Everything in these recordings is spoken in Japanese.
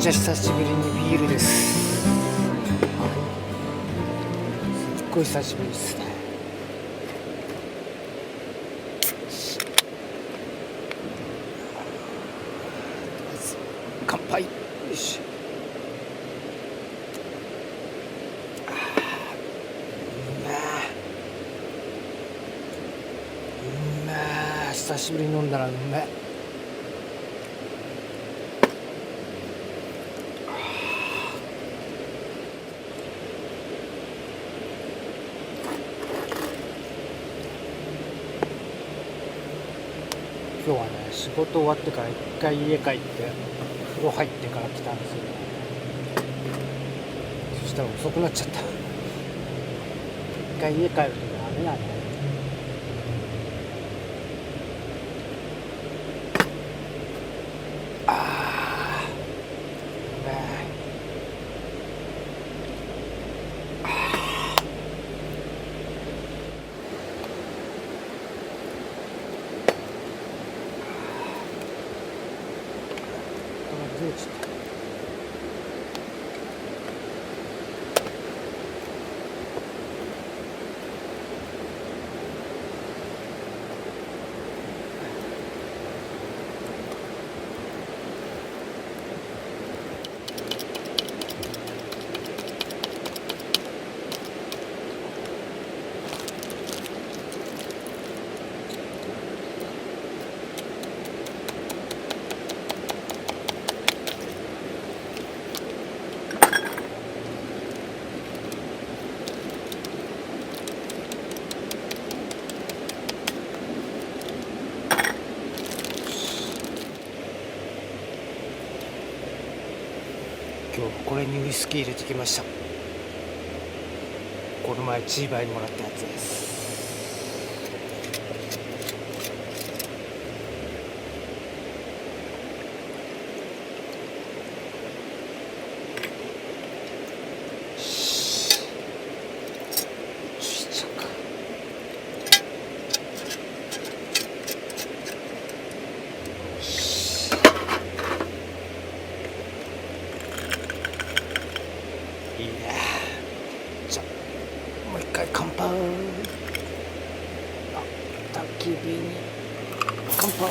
ちゃ久しぶりにビールです。すっごい久しぶりですね。乾杯。よし。久しぶりに飲んだらうめえ。今日はね、仕事終わってから一回家帰って風呂入ってから来たんですよね。そしたら遅くなっちゃった。一回家帰るとダメなんだね。ずれちゃった。今日これにウイスキー入れてきました。この前チーバイにもらったやつです。いいね。じゃあもう一回乾杯。焚き火に乾杯。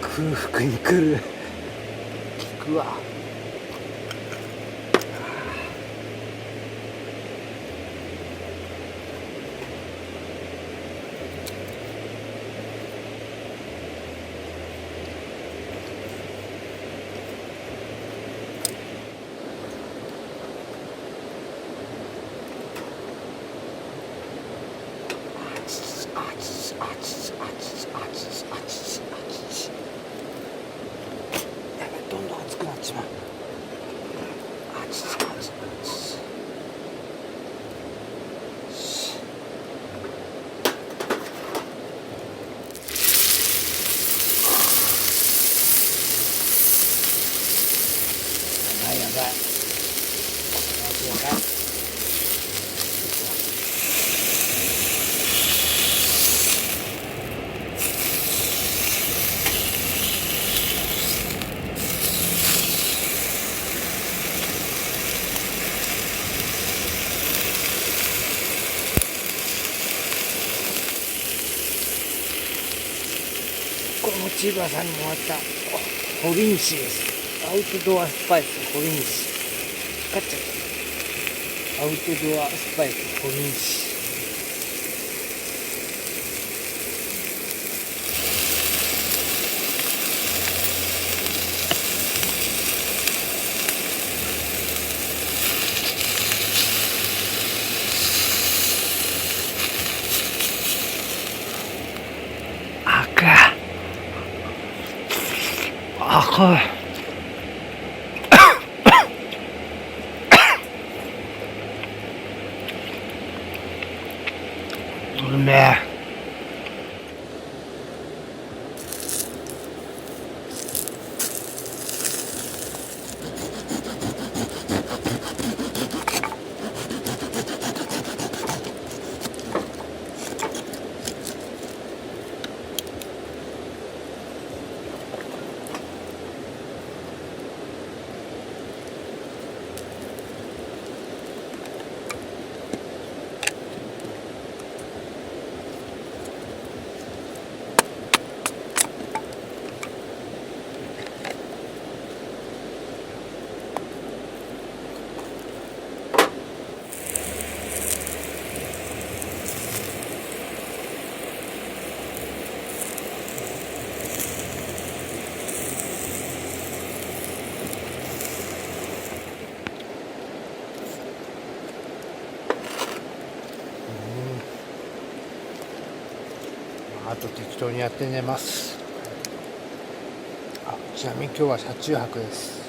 空腹に来る。効くわ。どんどん熱くなっちまう。やばい。これもチーバーさんにもらったホリンシです。アウトドアスパイスホリンシ。買っちゃった。アウトドアスパイスホリンシ。赤い。うめえ。あと適当にやって寝ます。ちなみに今日は車中泊です。